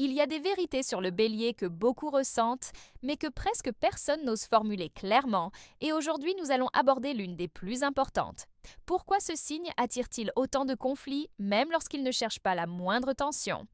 Il y a des vérités sur le bélier que beaucoup ressentent, mais que presque personne n'ose formuler clairement, et aujourd'hui nous allons aborder l'une des plus importantes. Pourquoi ce signe attire-t-il autant de conflits, même lorsqu'il ne cherche pas la moindre tension?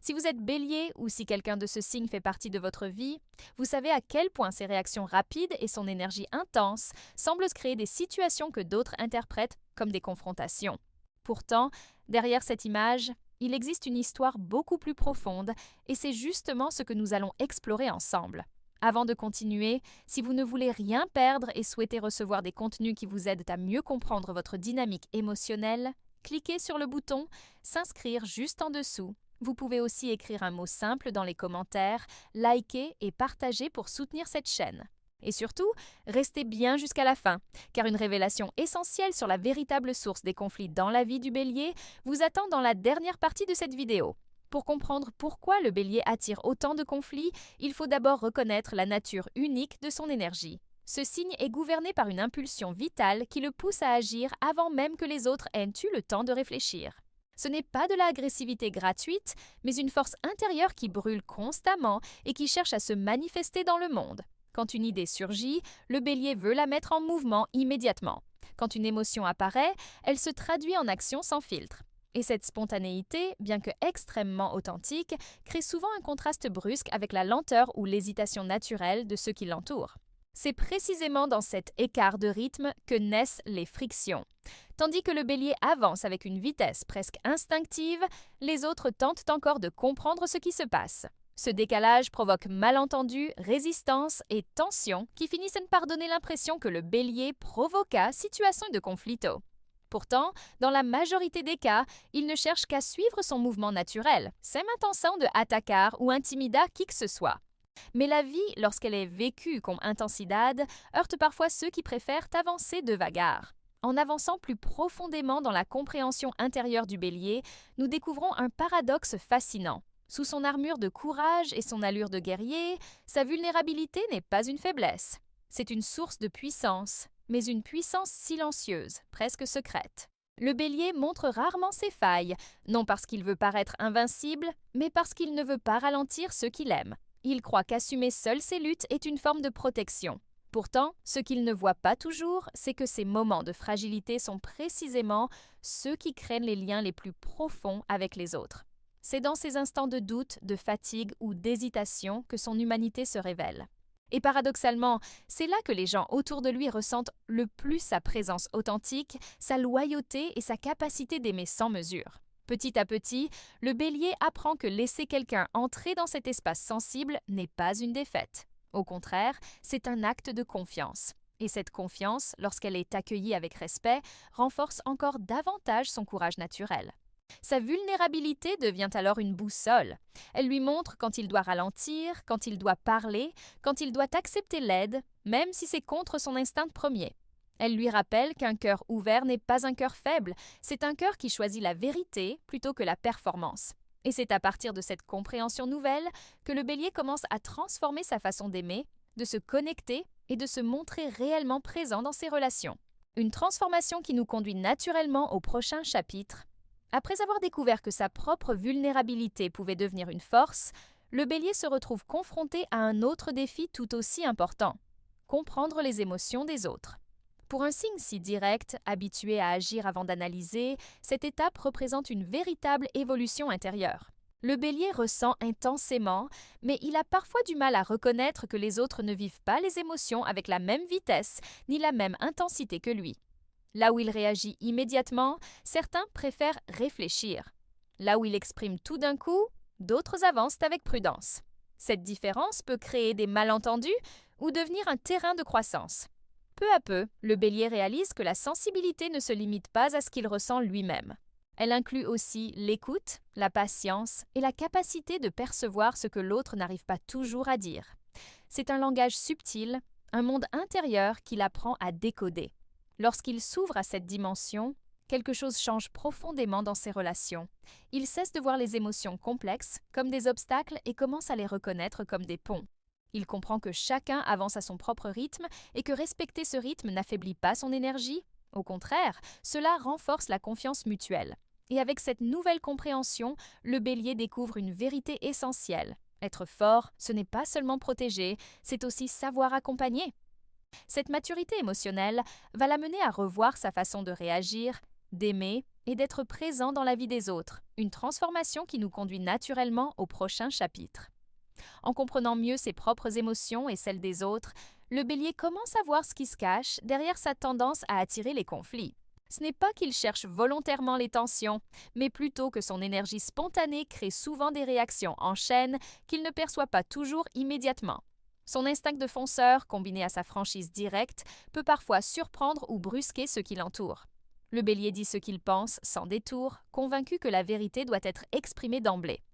Si vous êtes bélier ou si quelqu'un de ce signe fait partie de votre vie, vous savez à quel point ses réactions rapides et son énergie intense semblent créer des situations que d'autres interprètent comme des confrontations. Pourtant, derrière cette image, il existe une histoire beaucoup plus profonde et c'est justement ce que nous allons explorer ensemble. Avant de continuer, si vous ne voulez rien perdre et souhaitez recevoir des contenus qui vous aident à mieux comprendre votre dynamique émotionnelle, cliquez sur le bouton S'inscrire juste en dessous. Vous pouvez aussi écrire un mot simple dans les commentaires, liker et partager pour soutenir cette chaîne. Et surtout, restez bien jusqu'à la fin, car une révélation essentielle sur la véritable source des conflits dans la vie du bélier vous attend dans la dernière partie de cette vidéo. Pour comprendre pourquoi le bélier attire autant de conflits, il faut d'abord reconnaître la nature unique de son énergie. Ce signe est gouverné par une impulsion vitale qui le pousse à agir avant même que les autres aient eu le temps de réfléchir. Ce n'est pas de l'agressivité gratuite, mais une force intérieure qui brûle constamment et qui cherche à se manifester dans le monde. Quand une idée surgit, le bélier veut la mettre en mouvement immédiatement. Quand une émotion apparaît, elle se traduit en action sans filtre. Et cette spontanéité, bien que extrêmement authentique, crée souvent un contraste brusque avec la lenteur ou l'hésitation naturelle de ceux qui l'entourent. C'est précisément dans cet écart de rythme que naissent les frictions. Tandis que le bélier avance avec une vitesse presque instinctive, les autres tentent encore de comprendre ce qui se passe. Ce décalage provoque malentendus, résistance et tensions qui finissent par donner l'impression que le bélier provoqua situation de conflitto. Pourtant, dans la majorité des cas, il ne cherche qu'à suivre son mouvement naturel, sans intention de attaquer ou intimider qui que ce soit. Mais la vie, lorsqu'elle est vécue comme intensidad, heurte parfois ceux qui préfèrent avancer de vagar. En avançant plus profondément dans la compréhension intérieure du bélier, nous découvrons un paradoxe fascinant. Sous son armure de courage et son allure de guerrier, sa vulnérabilité n'est pas une faiblesse. C'est une source de puissance, mais une puissance silencieuse, presque secrète. Le bélier montre rarement ses failles, non parce qu'il veut paraître invincible, mais parce qu'il ne veut pas ralentir ceux qu'il aime. Il croit qu'assumer seul ses luttes est une forme de protection. Pourtant, ce qu'il ne voit pas toujours, c'est que ces moments de fragilité sont précisément ceux qui créent les liens les plus profonds avec les autres. C'est dans ces instants de doute, de fatigue ou d'hésitation que son humanité se révèle. Et paradoxalement, c'est là que les gens autour de lui ressentent le plus sa présence authentique, sa loyauté et sa capacité d'aimer sans mesure. Petit à petit, le bélier apprend que laisser quelqu'un entrer dans cet espace sensible n'est pas une défaite. Au contraire, c'est un acte de confiance. Et cette confiance, lorsqu'elle est accueillie avec respect, renforce encore davantage son courage naturel. Sa vulnérabilité devient alors une boussole. Elle lui montre quand il doit ralentir, quand il doit parler, quand il doit accepter l'aide, même si c'est contre son instinct premier. Elle lui rappelle qu'un cœur ouvert n'est pas un cœur faible, c'est un cœur qui choisit la vérité plutôt que la performance. Et c'est à partir de cette compréhension nouvelle que le bélier commence à transformer sa façon d'aimer, de se connecter et de se montrer réellement présent dans ses relations. Une transformation qui nous conduit naturellement au prochain chapitre. Après avoir découvert que sa propre vulnérabilité pouvait devenir une force, le bélier se retrouve confronté à un autre défi tout aussi important: comprendre les émotions des autres. Pour un signe si direct, habitué à agir avant d'analyser, cette étape représente une véritable évolution intérieure. Le bélier ressent intensément, mais il a parfois du mal à reconnaître que les autres ne vivent pas les émotions avec la même vitesse ni la même intensité que lui. Là où il réagit immédiatement, certains préfèrent réfléchir. Là où il exprime tout d'un coup, d'autres avancent avec prudence. Cette différence peut créer des malentendus ou devenir un terrain de croissance. Peu à peu, le bélier réalise que la sensibilité ne se limite pas à ce qu'il ressent lui-même. Elle inclut aussi l'écoute, la patience et la capacité de percevoir ce que l'autre n'arrive pas toujours à dire. C'est un langage subtil, un monde intérieur qu'il apprend à décoder. Lorsqu'il s'ouvre à cette dimension, quelque chose change profondément dans ses relations. Il cesse de voir les émotions complexes comme des obstacles et commence à les reconnaître comme des ponts. Il comprend que chacun avance à son propre rythme et que respecter ce rythme n'affaiblit pas son énergie. Au contraire, cela renforce la confiance mutuelle. Et avec cette nouvelle compréhension, le bélier découvre une vérité essentielle. Être fort, ce n'est pas seulement protéger, c'est aussi savoir accompagner. Cette maturité émotionnelle va l'amener à revoir sa façon de réagir, d'aimer et d'être présent dans la vie des autres, une transformation qui nous conduit naturellement au prochain chapitre. En comprenant mieux ses propres émotions et celles des autres, le bélier commence à voir ce qui se cache derrière sa tendance à attirer les conflits. Ce n'est pas qu'il cherche volontairement les tensions, mais plutôt que son énergie spontanée crée souvent des réactions en chaîne qu'il ne perçoit pas toujours immédiatement. Son instinct de fonceur, combiné à sa franchise directe, peut parfois surprendre ou brusquer ceux qui l'entourent. Le bélier dit ce qu'il pense, sans détour, convaincu que la vérité doit être exprimée d'emblée.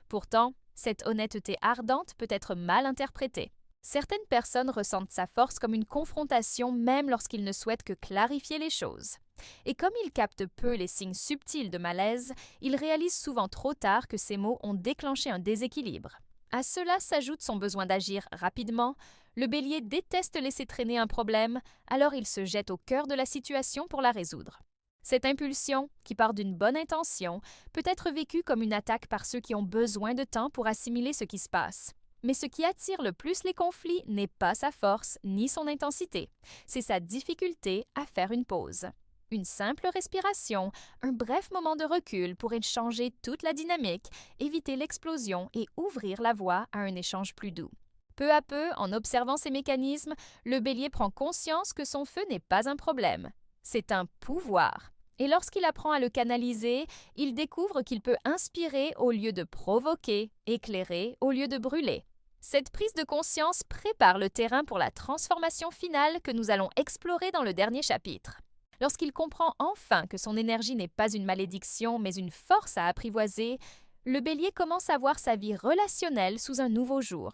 Pourtant, cette honnêteté ardente peut être mal interprétée. Certaines personnes ressentent sa force comme une confrontation même lorsqu'ils ne souhaitent que clarifier les choses. Et comme il capte peu les signes subtils de malaise, il réalise souvent trop tard que ces mots ont déclenché un déséquilibre. À cela s'ajoute son besoin d'agir rapidement. Le bélier déteste laisser traîner un problème, alors il se jette au cœur de la situation pour la résoudre. Cette impulsion, qui part d'une bonne intention, peut être vécue comme une attaque par ceux qui ont besoin de temps pour assimiler ce qui se passe. Mais ce qui attire le plus les conflits n'est pas sa force ni son intensité, c'est sa difficulté à faire une pause. Une simple respiration, un bref moment de recul pourrait changer toute la dynamique, éviter l'explosion et ouvrir la voie à un échange plus doux. Peu à peu, en observant ces mécanismes, le bélier prend conscience que son feu n'est pas un problème, c'est un pouvoir. Et lorsqu'il apprend à le canaliser, il découvre qu'il peut inspirer au lieu de provoquer, éclairer au lieu de brûler. Cette prise de conscience prépare le terrain pour la transformation finale que nous allons explorer dans le dernier chapitre. Lorsqu'il comprend enfin que son énergie n'est pas une malédiction mais une force à apprivoiser, le bélier commence à voir sa vie relationnelle sous un nouveau jour.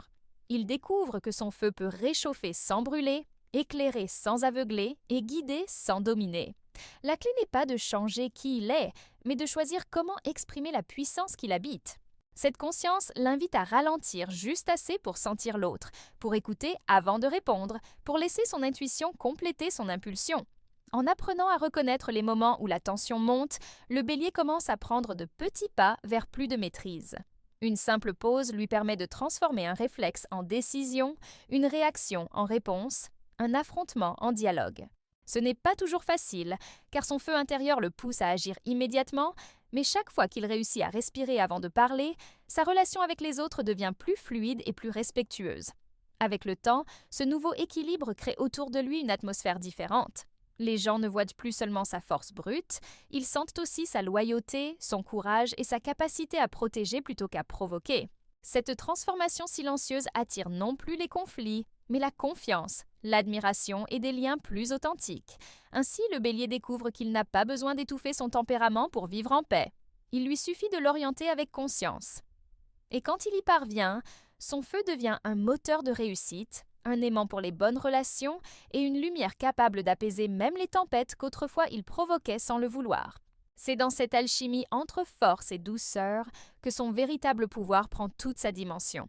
Il découvre que son feu peut réchauffer sans brûler, éclairer sans aveugler et guider sans dominer. La clé n'est pas de changer qui il est, mais de choisir comment exprimer la puissance qu'il habite. Cette conscience l'invite à ralentir juste assez pour sentir l'autre, pour écouter avant de répondre, pour laisser son intuition compléter son impulsion. En apprenant à reconnaître les moments où la tension monte, le bélier commence à prendre de petits pas vers plus de maîtrise. Une simple pause lui permet de transformer un réflexe en décision, une réaction en réponse, un affrontement en dialogue. Ce n'est pas toujours facile, car son feu intérieur le pousse à agir immédiatement, mais chaque fois qu'il réussit à respirer avant de parler, sa relation avec les autres devient plus fluide et plus respectueuse. Avec le temps, ce nouveau équilibre crée autour de lui une atmosphère différente. Les gens ne voient plus seulement sa force brute, ils sentent aussi sa loyauté, son courage et sa capacité à protéger plutôt qu'à provoquer. Cette transformation silencieuse attire non plus les conflits, mais la confiance, l'admiration et des liens plus authentiques. Ainsi, le bélier découvre qu'il n'a pas besoin d'étouffer son tempérament pour vivre en paix. Il lui suffit de l'orienter avec conscience. Et quand il y parvient, son feu devient un moteur de réussite, un aimant pour les bonnes relations et une lumière capable d'apaiser même les tempêtes qu'autrefois il provoquait sans le vouloir. C'est dans cette alchimie entre force et douceur que son véritable pouvoir prend toute sa dimension.